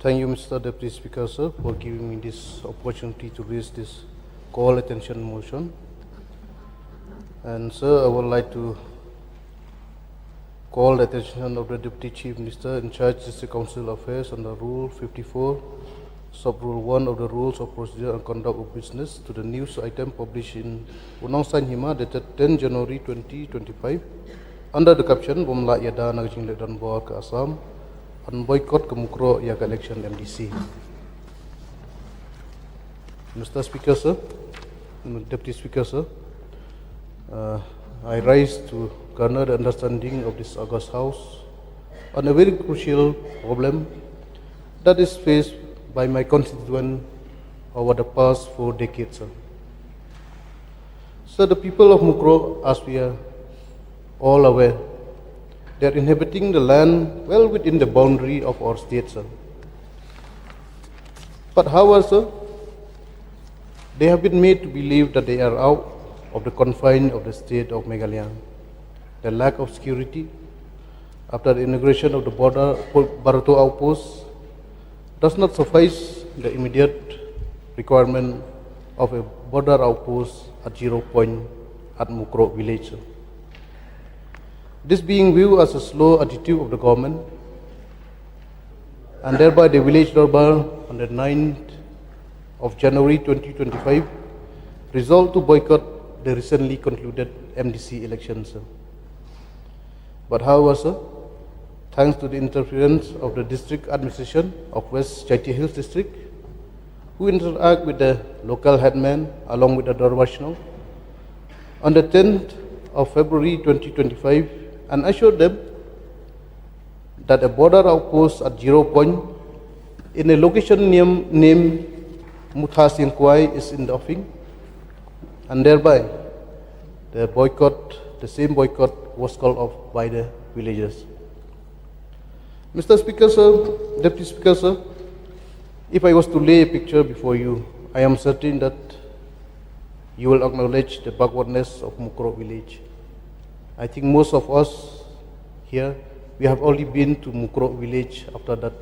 Thank you, Mr. Deputy Speaker, sir, for giving me this opportunity to raise this call attention motion. And, sir, I would like to call the attention of the Deputy Chief Minister in charge District Council Affairs under Rule 54, Sub-Rule 1 of the Rules of Procedure and Conduct of Business to the news item published in Unang San Hima dated 10 January 2025 under the caption Bomla Yada Nagajing Ledan Boar ke Assam on boycott ke Mukroh iaka election MDC. Mr. Speaker, sir, Deputy Speaker, sir, I rise to garner the understanding of this August House on a very crucial problem that is faced by my constituent over the past 4 decades. So the people of Mukroh, as we are all aware, they are inhabiting the land well within the boundary of our state, sir. But however, sir, they have been made to believe that they are out of the confines of the state of Meghalaya. The lack of security after the inauguration of the border Barato outpost does not suffice the immediate requirement of a border outpost at 0 point at Mukroh village, sir. This being viewed as a slow attitude of the government, and thereby the village doorbell on the 9th of January 2025 resolved to boycott the recently concluded MDC elections. But however, sir, thanks to the interference of the district administration of West Chaiti Hills district, who interact with the local headman along with the Darwashno, on the 10th of February 2025, and assured them that a border outpost at 0 point in a location named Muthasin Kwai is in the offing, and thereby the same boycott was called off by the villagers. Mr. Speaker, sir, Deputy Speaker, sir, if I was to lay a picture before you, I am certain that you will acknowledge the backwardness of Mukroh village. I think most of us here, we have only been to Mukroh village after that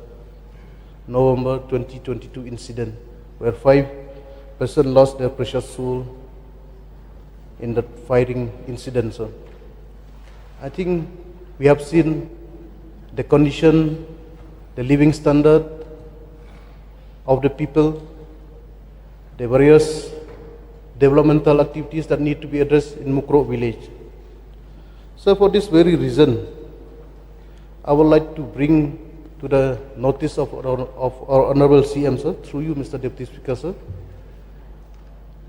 November 2022 incident, where 5 persons lost their precious soul in that firing incident, sir. I think we have seen the condition, the living standard of the people, the various developmental activities that need to be addressed in Mukroh village. So for this very reason, I would like to bring to the notice of our Honorable CM, sir, through you, Mr. Deputy Speaker, sir,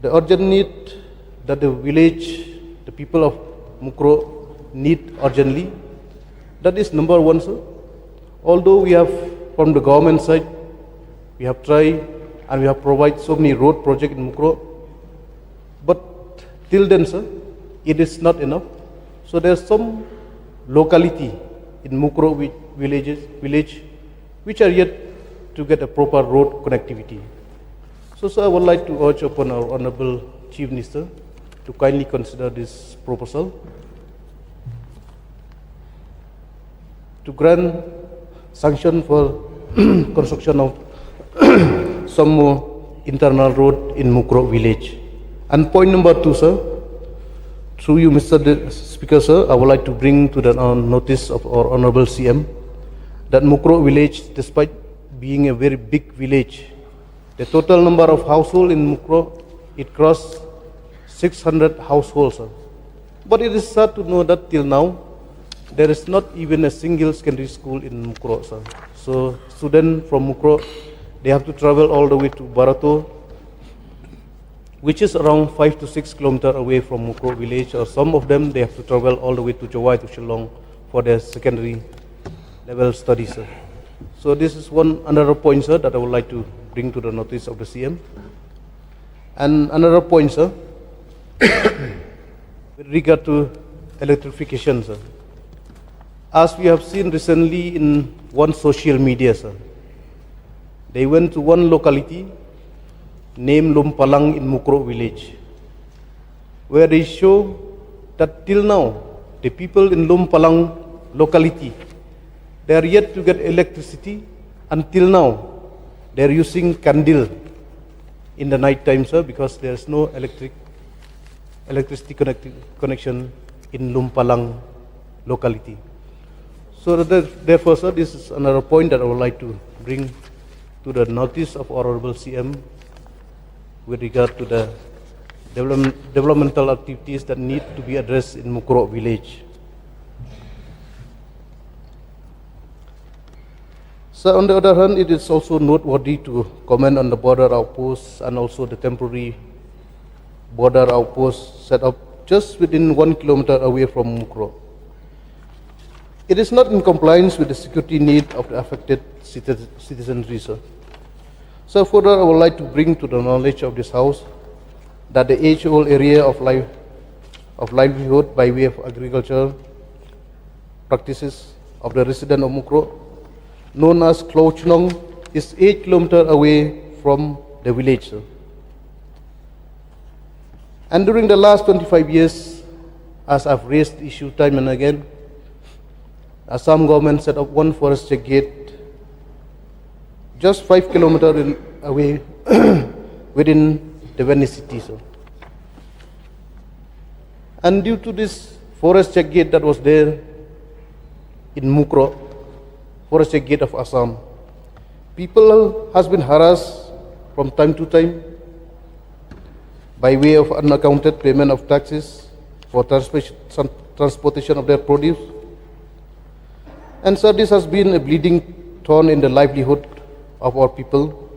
the urgent need that the village, the people of Mukroh need urgently. That is number one, sir. Although we have, from the government side, we have tried and we have provided so many road projects in Mukroh, but till then, sir, it is not enough. So there is some locality in Mukroh village which are yet to get a proper road connectivity. So, sir, I would like to urge upon our Honorable Chief Minister to kindly consider this proposal to grant sanction for construction of some more internal road in Mukroh village. And point number 2, sir, through you, Mr. Speaker, sir, I would like to bring to the notice of our Honorable CM that Mukroh village, despite being a very big village, the total number of households in Mukroh, it crossed 600 households, sir. But it is sad to know that till now, there is not even a single secondary school in Mukroh, sir. So students from Mukroh, they have to travel all the way to Barato, which is around 5 to 6 kilometers away from Mukroh village, or some of them, they have to travel all the way to Jawai to Shillong for their secondary level studies, sir. So this is another point, sir, that I would like to bring to the notice of the CM. And another point, sir, with regard to electrification, sir. As we have seen recently in one social media, sir, they went to one locality named Lumpalang in Mukroh village, where they show that till now, the people in Lumpalang locality, they are yet to get electricity until now. they're using candle in the night time, sir, because there's no electricity connection in Lumpalang locality. So therefore, sir, this is another point that I would like to bring to the notice of Honorable CM with regard to the developmental activities that need to be addressed in Mukroh village. So on the other hand, it is also noteworthy to comment on the border outposts and also the temporary border outposts set up just within 1 kilometer away from Mukroh. It is not in compliance with the security need of the affected citizenry, sir. So further, I would like to bring to the knowledge of this House that the age-old area of livelihood by way of agriculture practices of the resident of Mukroh, known as Chlochnong, is 8 kilometers away from the village, sir. And during the last 25 years, as I've raised the issue time and again, Assam government set up one forest check gate just 5 kilometers away within the Venice city, sir. And due to this forest check gate that was there in Mukroh, forest check gate of Assam, people has been harassed from time to time by way of unaccounted payment of taxes for transportation of their produce. And so this has been a bleeding thorn in the livelihood of our people,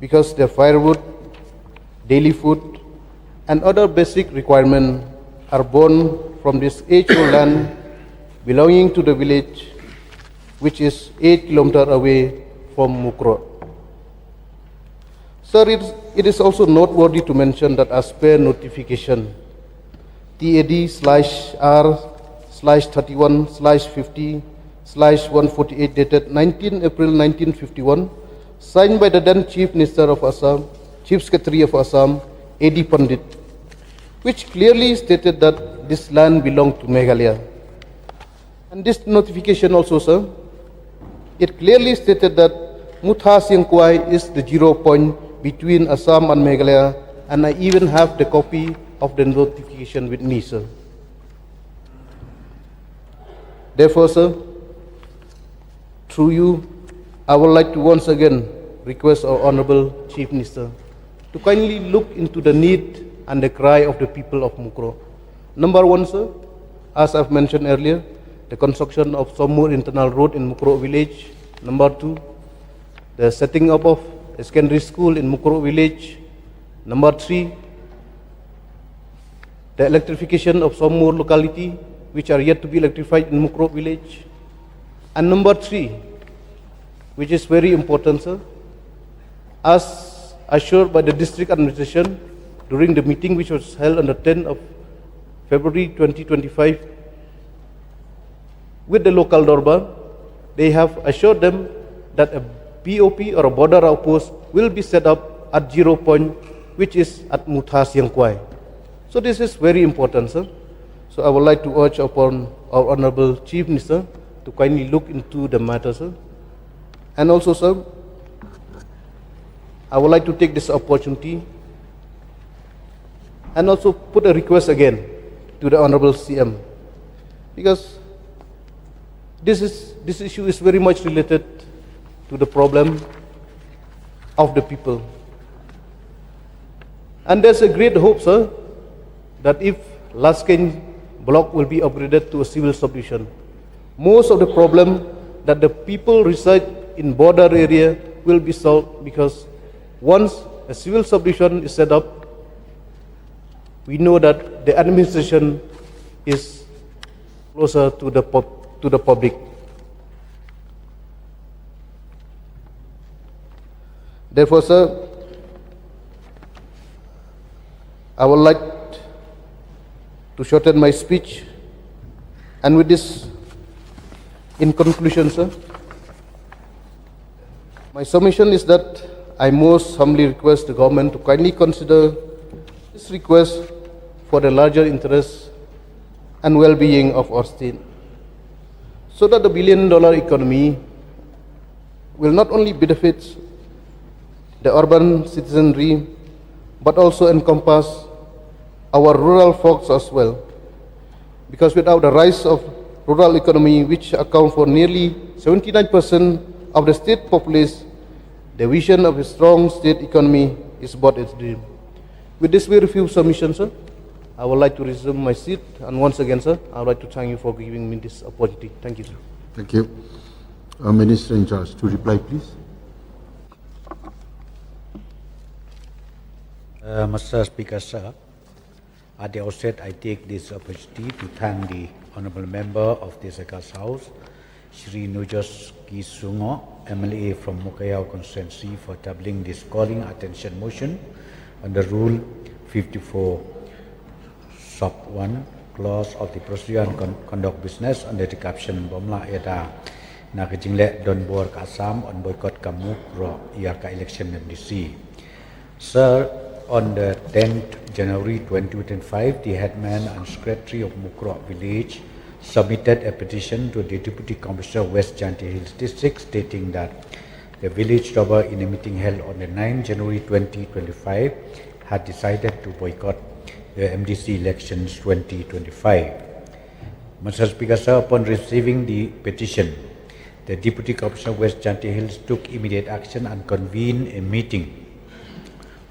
because their firewood, daily food, and other basic requirements are born from this age-old land belonging to the village, which is 8 kilometers away from Mukroh. Sir, it is also noteworthy to mention that as per notification TAD/R/31/50/148 dated 19 April 1951, signed by the then Chief Minister of Assam, Chief Secretary of Assam, A.D. Pandit, which clearly stated that this land belonged to Meghalaya. And this notification also, sir, it clearly stated that Mutha Siangkwai is the 0 point between Assam and Meghalaya, and I even have the copy of the notification with me, sir. Therefore, sir, through you, I would like to once again request our Honorable Chief Minister to kindly look into the need and the cry of the people of Mukroh. Number one, sir, as I've mentioned earlier, the construction of Somur Internal Road in Mukroh village. Number two, the setting up of a secondary school in Mukroh village. Number three, the electrification of Somur locality, which are yet to be electrified in Mukroh village. And number three, which is very important, sir, as assured by the district administration during the meeting which was held on the 10th of February 2025 with the local Dorba, they have assured them that a BOP or a border outpost will be set up at 0 point, which is at Mutha Siangkwai. So this is very important, sir. So I would like to urge upon our Honorable Chief Minister to kindly look into the matter, sir. And also, sir, I would like to take this opportunity and also put a request again to the Honorable CM, because this issue is very much related to the problem of the people. And there's a great hope, sir, that if Laskin block will be upgraded to a civil subdivision, most of the problem that the people reside in border area will be solved, because once a civil subdivision is set up, we know that the administration is closer to the public. Therefore, sir, I would like to shorten my speech, and with this, in conclusion, sir, my submission is that I most humbly request the government to kindly consider this request for the larger interest and well-being of our state, so that the billion-dollar economy will not only benefit the urban citizenry, but also encompass our rural folks as well. Because without the rise of rural economy, which account for nearly 79% of the state populace, the vision of a strong state economy is but its dream. With this very few submissions, sir, I would like to resume my seat. And once again, sir, I would like to thank you for giving me this opportunity. Thank you, sir. Thank you. Minister in charge, to reply, please. Mr. Speaker, sir, at the outset, I take this opportunity to thank the Honourable Member of this August House, Shri Nujor MLA from Mukroh constituency, for tabling this calling attention motion under Rule 54 Sub 1 clause of the Procedure and Conduct Business under the caption Bomla Eda Nakajingle Donbor Assam on boycott Mukroh iaka election MDC. Sir, on the 10th January 2025, the headman and secretary of Mukroh village submitted a petition to the Deputy Commissioner of West Jaintia Hills District stating that the village robber in a meeting held on the 9th January 2025 had decided to boycott the MDC elections 2025. Mr. Speaker, sir, upon receiving the petition, the Deputy Commissioner of West Jaintia Hills took immediate action and convened a meeting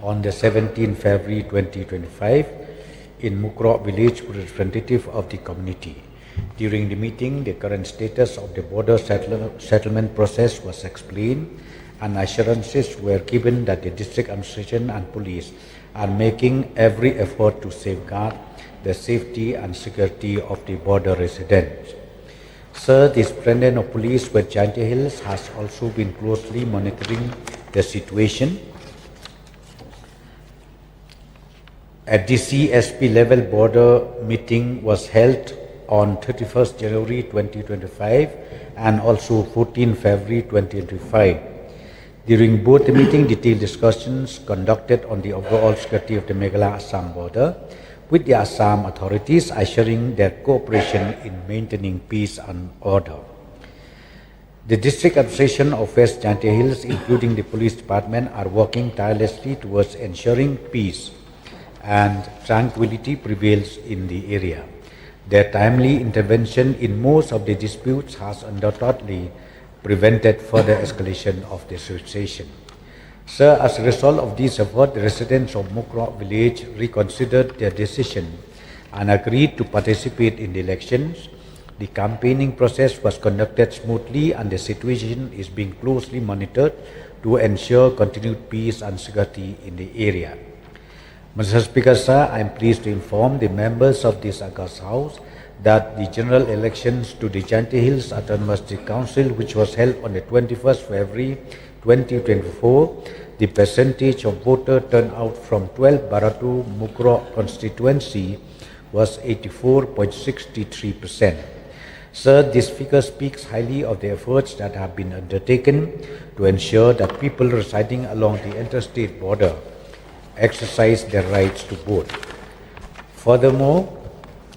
on the 17th February 2025 in Mukroh village with representative of the community. During the meeting, the current status of the border settlement process was explained and assurances were given that the district administration and police are making every effort to safeguard the safety and security of the border residents. Sir, the Superintendent of Police with Jaintia Hills has also been closely monitoring the situation. A DCSP level border meeting was held on 31st January 2025 and also 14 February 2025. During both the meeting, detailed discussions conducted on the overall security of the Meghalaya-Assam border with the Assam authorities, assuring their cooperation in maintaining peace and order. The district administration of West Jaintia Hills, including the police department, are working tirelessly towards ensuring peace and tranquility prevails in the area. Their timely intervention in most of the disputes has undoubtedly prevented further escalation of the situation. Sir, as a result of this effort, the residents of Mukroh village reconsidered their decision and agreed to participate in the elections. The campaigning process was conducted smoothly and the situation is being closely monitored to ensure continued peace and security in the area. Mr. Speaker, sir, I am pleased to inform the members of this August House that the general elections to the Jaintia Hills Autonomous District Council, which was held on the 21st February 2024, the percentage of voter turnout from 12 Baratu Mukroh constituency was 84.63%. Sir, this figure speaks highly of the efforts that have been undertaken to ensure that people residing along the interstate border exercise their rights to vote. Furthermore,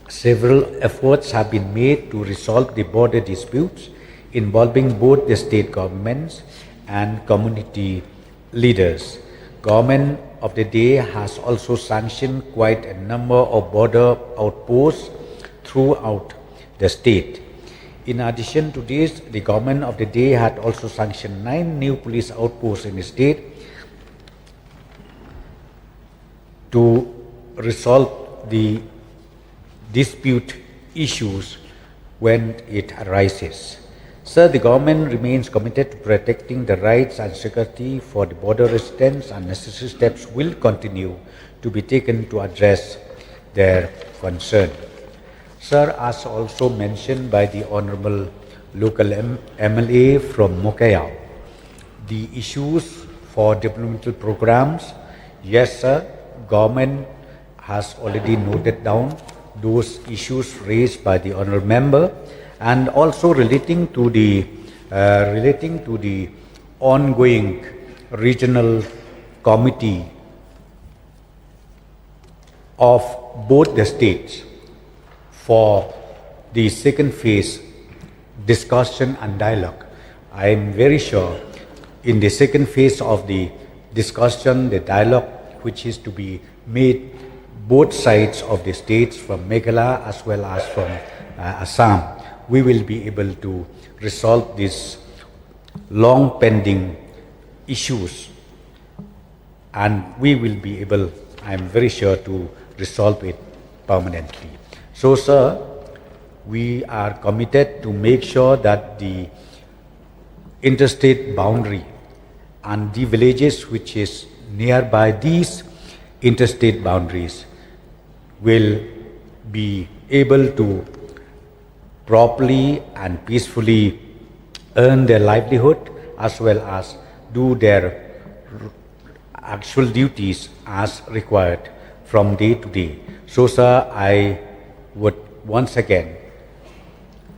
several efforts have been made to resolve the border disputes involving both the state governments and community leaders. Government of the day has also sanctioned quite a number of border outposts throughout the state. In addition to this, the government of the day had also sanctioned 9 new police outposts in the state to resolve the dispute issues when it arises. Sir, the government remains committed to protecting the rights and security for the border residents, and necessary steps will continue to be taken to address their concern. Sir, as also mentioned by the Honourable local MLA from Mukroh, the issues for developmental programs, yes sir, government has already noted down those issues raised by the honourable member, and also relating to the ongoing regional committee of both the states for the second phase discussion and dialogue. I am very sure in the second phase of the discussion, the dialogue which is to be made both sides of the states from Meghalaya as well as from Assam, we will be able to resolve these long pending issues, and we will be able, I am very sure, to resolve it permanently. So, sir, we are committed to make sure that the interstate boundary and the villages which is nearby these interstate boundaries will be able to properly and peacefully earn their livelihood as well as do their actual duties as required from day to day. So, sir, I would once again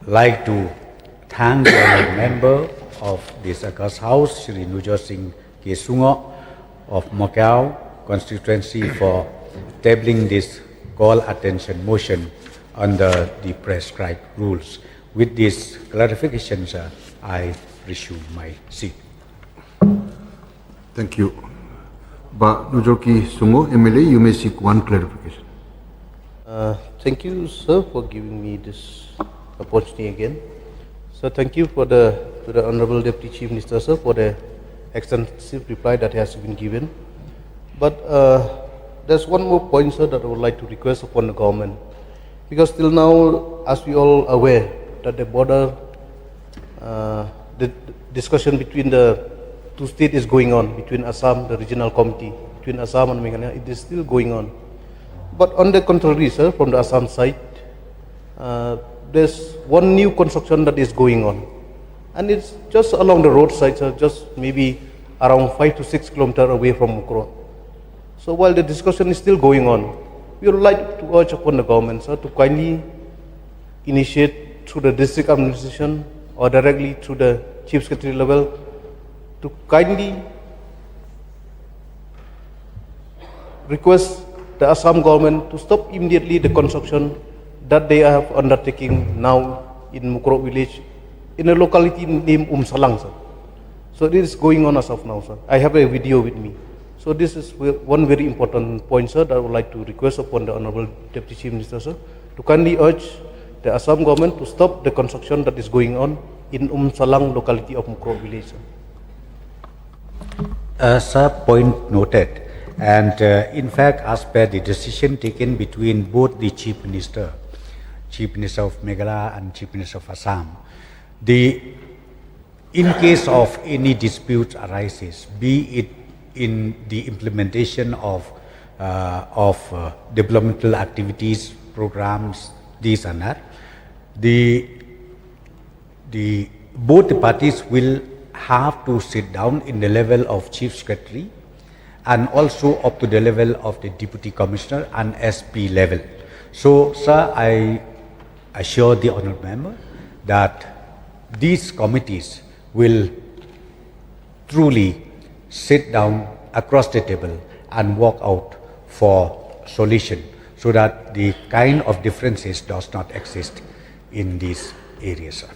like to thank the member of this August House, Shri Nujor of Mukroh constituency, for tabling this call attention motion under the prescribed rules. With this clarification, sir, I resume my seat. Thank you. Ba Nujor MLA, you may seek one clarification. Thank you, sir, for giving me this opportunity again. So thank you to the Honorable Deputy Chief Minister, sir, for the extensive reply that has been given. But there's one more point, sir, that I would like to request upon the government, because till now, as we all aware, that the border, the discussion between the two states is going on, between Assam, the regional committee, between Assam and Meghalaya, it is still going on. But on the contrary, sir, from the Assam side, there's one new construction that is going on, and it's just along the roadside, sir, just maybe around 5 to 6 kilometers away from Mukroh. So while the discussion is still going on, we would like to urge upon the government, sir, to kindly initiate through the district administration or directly through the chief secretary level to kindly request the Assam government to stop immediately the construction that they are undertaking now in Mukroh village in a locality named Salang, sir. So this is going on as of now, sir. I have a video with me. So this is one very important point, sir, that I would like to request upon the Honorable Deputy Chief Minister, sir, to kindly urge the Assam government to stop the construction that is going on in Salang locality of Mukroh village, sir. Sir, point noted. And in fact, as per the decision taken between both the Chief Minister of Meghalaya and Chief Minister of Assam, in case of any dispute arises, be it in the implementation of developmental activities, programs, this and that, both the parties will have to sit down in the level of Chief Secretary and also up to the level of the Deputy Commissioner and SP level. So, sir, I assure the honourable member that these committees will truly sit down across the table and work out for solution so that the kind of differences does not exist in these areas, sir.